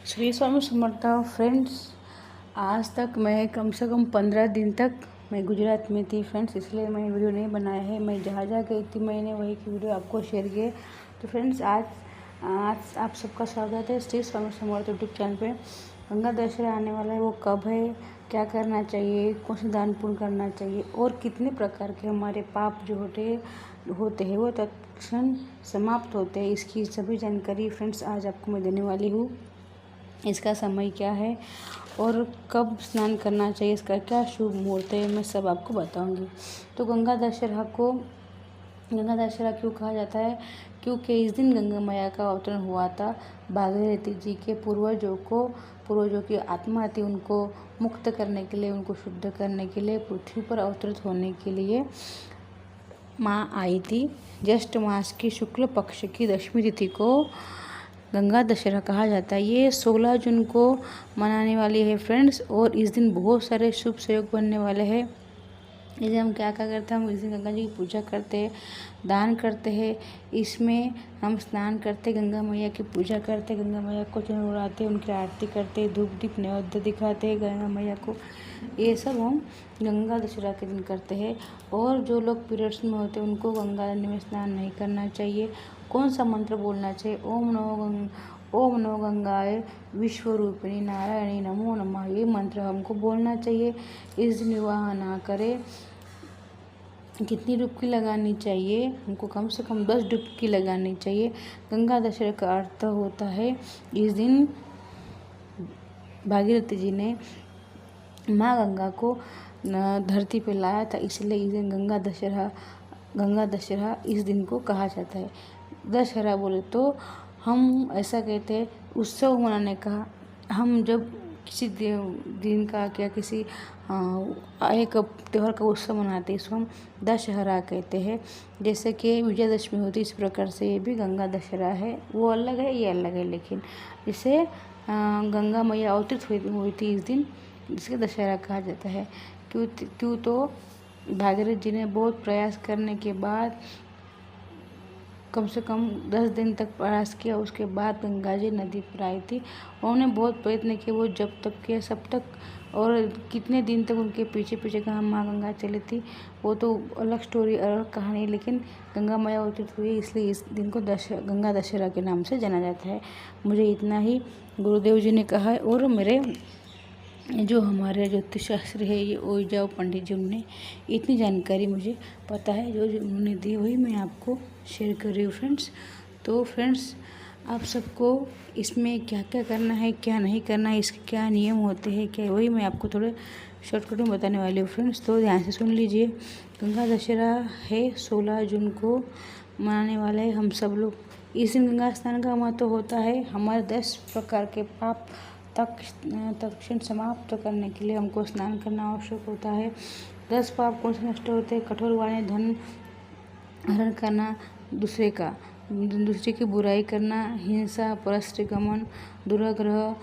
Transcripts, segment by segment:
Shri Swami Samarth friends. आज तक मैं कम से कम 15 दिन तक मैं गुजरात में थी फ्रेंड्स, इसलिए मैंने वीडियो नहीं बनाया है। मैं जहाँ जहाँ गई थी मैंने वही की वीडियो आपको शेयर किए। तो फ्रेंड्स आज आप सबका स्वागत है श्री स्वामी समर्थ यूट्यूब चैनल पे। गंगा दशहरा आने वाला है, वो कब है, क्या करना चाहिए, कौन से दान पुण्य करना चाहिए और कितने प्रकार के हमारे पाप जो होते हैं वो तत्क्षण समाप्त होते हैं, इसकी सभी जानकारी फ्रेंड्स आज आपको मैं देने वाली हूँ। इसका समय क्या है और कब स्नान करना चाहिए, इसका क्या शुभ मुहूर्त है, मैं सब आपको बताऊंगी। तो गंगा दशहरा क्यों कहा जाता है? क्योंकि इस दिन गंगा मैया का अवतरण हुआ था। भागीरथी जी के पूर्वजों की आत्मा थी, उनको मुक्त करने के लिए, उनको शुद्ध करने के लिए, पृथ्वी पर अवतरित होने के लिए माँ आई थी। ज्येष्ठ मास की शुक्ल पक्ष की दशमी तिथि को गंगा दशहरा कहा जाता है। ये 16 जून को मनाने वाली है फ्रेंड्स, और इस दिन बहुत सारे शुभ संयोग बनने वाले हैं। इसे हम क्या करते हैं, हम इस दिन गंगा जी की पूजा करते हैं, दान करते हैं। इसमें हम स्नान करते, गंगा मैया की पूजा करते, गंगा मैया को चढ़ाते, उनकी आरती करते, धूप दीप नैवेद्य दिखाते हैं गंगा मैया को। ये सब हम गंगा दशहरा के दिन करते हैं। और जो लोग पीरियड्स में होते हैं उनको गंगा नदी में स्नान नहीं करना चाहिए। कौन सा मंत्र बोलना चाहिए? ओम नमो गंगाए विश्वरूपिणी नारायणी नमो नमः, ये मंत्र हमको बोलना चाहिए। इस दिन विवाह ना करें। कितनी डुबकी लगानी चाहिए? हमको कम से कम 10 डुबकी लगानी चाहिए। गंगा दशहरा का अर्थ होता है, इस दिन भागीरथी जी ने माँ गंगा को धरती पे लाया था, इसलिए इस दिन गंगा दशहरा इस दिन को कहा जाता है। दशहरा बोले तो हम ऐसा कहते हैं उत्सव मनाने का। हम जब किसी दिन का क्या किसी एक त्यौहार का उत्सव मनाते हैं, इसको हम दशहरा कहते हैं। जैसे कि विजयदशमी होती है, इस प्रकार से ये भी गंगा दशहरा है। वो अलग है, ये अलग है, लेकिन इसे गंगा मैया अवतरित हुई थी इस दिन, इसके दशहरा कहा जाता है। क्यों तो भागीरथ जी ने बहुत प्रयास करने के बाद कम से कम 10 दिन तक प्रयास किया, उसके बाद गंगा जी नदी पर आई थी। उन्होंने बहुत प्रयत्न किए, वो जब तक किया सब तक, और कितने दिन तक उनके पीछे पीछे कहाँ माँ गंगा चली थी, वो तो अलग स्टोरी, अलग कहानी। लेकिन गंगा मैया अवतरित हुई, इसलिए इस दिन को गंगा दशहरा के नाम से जाना जाता है। मुझे इतना ही गुरुदेव जी ने कहा है, और मेरे जो हमारे ज्योतिष शास्त्री है ये ओझा पंडित जी, उन्होंने इतनी जानकारी मुझे पता है, जो उन्होंने दी वही मैं आपको शेयर कर रही हूँ फ्रेंड्स। तो फ्रेंड्स, आप सबको इसमें क्या क्या करना है, क्या नहीं करना है, इसके क्या नियम होते हैं, क्या, वही मैं आपको थोड़े शॉर्टकट में बताने वाली हूँ फ्रेंड्स। तो ध्यान से सुन लीजिए। गंगा दशहरा है 16 जून को मनाने वाले हैं हम सब लोग। इस दिन गंगा स्नान का महत्व होता है। हमारे 10 प्रकार के पाप तत्क्षण समाप्त करने के लिए हमको स्नान करना आवश्यक होता है। 10 पाप कौन से नष्ट होते हैं? कठोर वाणी, धन हरण करना, दूसरे की बुराई करना, हिंसा, परस्त्रीगमन, दुराग्रह,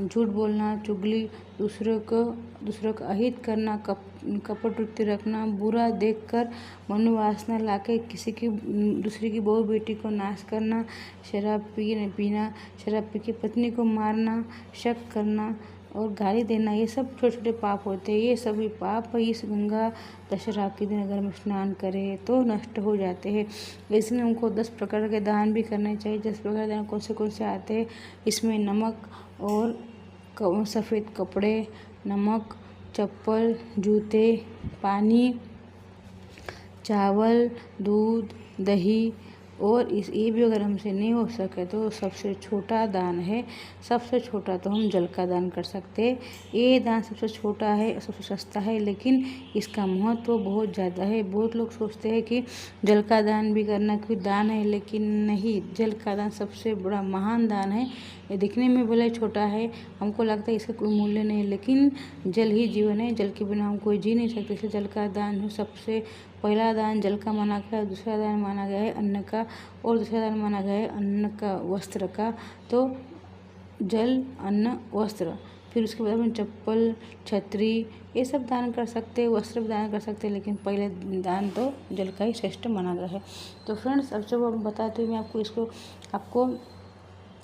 झूठ बोलना, चुगली, दूसरों का अहित करना, कपट वृत्ति रखना, बुरा देखकर मनोवासना लाके दूसरे की बहू बेटी को नाश करना, शराब पी के पत्नी को मारना, शक करना और गाली देना, ये सब छोटे छोटे पाप होते हैं। ये सभी पाप इस गंगा दशहरा के दिन अगर हम स्नान करें तो नष्ट हो जाते हैं। इसलिए हमको 10 प्रकार के दान भी करने चाहिए। 10 प्रकार के दान कौन से आते हैं? इसमें नमक और सफ़ेद कपड़े, नमक, चप्पल, जूते, पानी, चावल, दूध, दही, और ये भी अगर हमसे नहीं हो सके तो सबसे छोटा दान है, सबसे छोटा तो हम जल का दान कर सकते हैं। ये दान सबसे छोटा है, सबसे सस्ता है, लेकिन इसका महत्व बहुत ज़्यादा है। बहुत लोग सोचते हैं कि जल का दान भी करना कोई दान है, लेकिन नहीं, जल का दान सबसे बड़ा महान दान है। ये दिखने में भले छोटा है, हमको लगता है इसका कोई मूल्य नहीं, लेकिन जल ही जीवन है, जल के बिना हम कोई जी नहीं सकते। इसलिए जल का दान सबसे पहला दान जल का माना गया है, दूसरा दान माना गया है अन्न का, और दूसरा दान माना गया है अन्न का वस्त्र का। तो जल, अन्न, वस्त्र, फिर उसके बाद हम चप्पल, छतरी, ये सब दान कर सकते हैं, वस्त्र भी दान कर सकते हैं, लेकिन पहले दान तो जल का ही श्रेष्ठ माना गया है। तो फ्रेंड्स, अब जब हम बताते हुए मैं आपको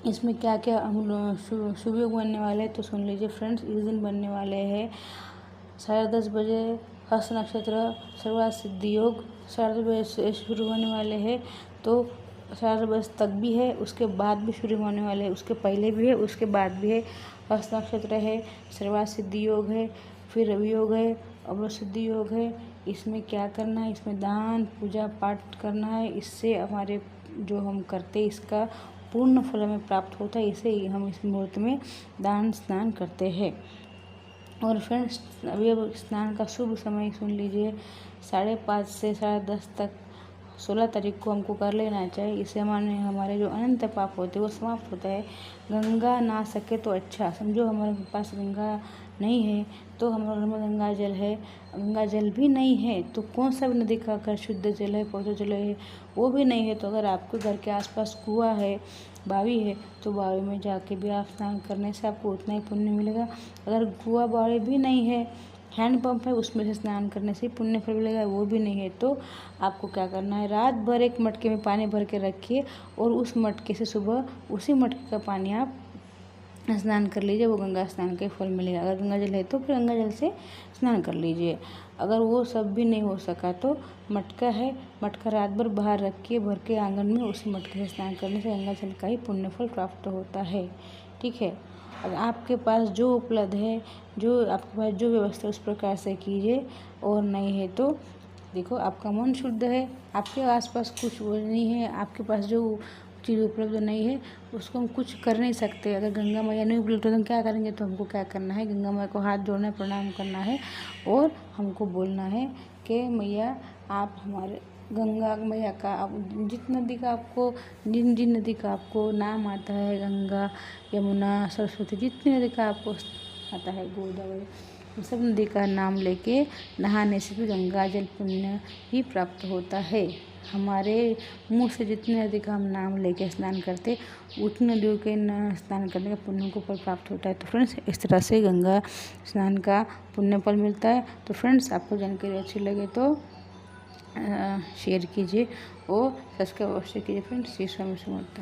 इसमें क्या क्या हम शुभ योग बनने वाले हैं तो सुन लीजिए फ्रेंड्स। इस दिन बनने वाले हैं 10:30 बजे हस्त नक्षत्र सर्वार्थ सिद्धि योग 10:30 बजे से शुरू होने वाले हैं, तो 10:30 बजे तक भी है, उसके बाद भी शुरू होने वाले हैं, उसके पहले भी है, उसके बाद भी है। हस्त नक्षत्र है, सर्वार्थ सिद्धि योग है, फिर रवि योग है, अमृत सिद्धि योग है। इसमें क्या करना है, इसमें दान पूजा पाठ करना है, इससे हमारे जो हम करते इसका पूर्ण फल हमें प्राप्त होता है। इसे हम इस मुहूर्त में दान स्नान करते हैं। और फ्रेंड्स अभी अब स्नान का शुभ समय सुन लीजिए, 5:30 से 10:30 तक 16 तारीख को हमको कर लेना चाहिए। इससे हमारे जो अनंत पाप होते हैं वो समाप्त होता है। गंगा ना सके तो अच्छा, समझो हमारे पास गंगा नहीं है तो हमारे घर में गंगा जल है, गंगा जल भी नहीं है तो कौन सा भी नदी का अगर शुद्ध जल है, पवित्र जल है, वो भी नहीं है तो अगर आपके घर के आसपास कुआं है, बावी है, तो बावी में जाके भी आप स्नान करने से आपको उतना ही पुण्य मिलेगा। अगर कुआं बावी भी नहीं है, हैंडपम्प है, उसमें से स्नान करने से पुण्य फल मिलेगा, वो भी नहीं है तो आपको क्या करना है, रात भर एक मटके में पानी भर के रखिए और उस मटके से सुबह उसी मटके का पानी आप स्नान कर लीजिए, वो गंगा स्नान का फल मिलेगा। अगर गंगा जल है तो फिर गंगा जल से स्नान कर लीजिए। अगर वो सब भी नहीं हो सका तो मटका है, मटका रात भर बाहर रखिए भर के आंगन में, उसी मटके से स्नान करने से गंगा जल का ही पुण्य फल प्राप्त होता है। ठीक है, अगर आपके पास जो उपलब्ध है, जो आपके पास जो व्यवस्था उस प्रकार से कीजिए, और नहीं है तो देखो आपका मन शुद्ध है, आपके आसपास कुछ वो नहीं है, आपके पास जो चीज़ उपलब्ध नहीं है उसको हम कुछ कर नहीं सकते। अगर गंगा मैया नहीं उपलब्ध तो हम क्या करेंगे, तो हमको क्या करना है, गंगा मैया को हाथ जोड़ना है, प्रणाम करना है और हमको बोलना है कि मैया आप हमारे गंगा मैया का आप जिस नदी का आपको जिन नदी का आपको नाम आता है, गंगा यमुना सरस्वती, जितनी नदी का आपको आता है, गोदावरी, सब नदी का नाम लेके नहाने से भी गंगा जल पुण्य ही प्राप्त होता है। हमारे मुंह से जितने नदी का हम नाम लेके स्नान करते उतने नदियों के स्नान करने का पुण्य को फल प्राप्त होता है। तो फ्रेंड्स इस तरह से गंगा स्नान का पुण्य फल मिलता है। तो फ्रेंड्स आपको जानकारी अच्छी लगे तो शेयर कीजिए और सब्सक्राइब अवश्य कीजिए। फ्रेंड्स श्री स्वामी समर्थ।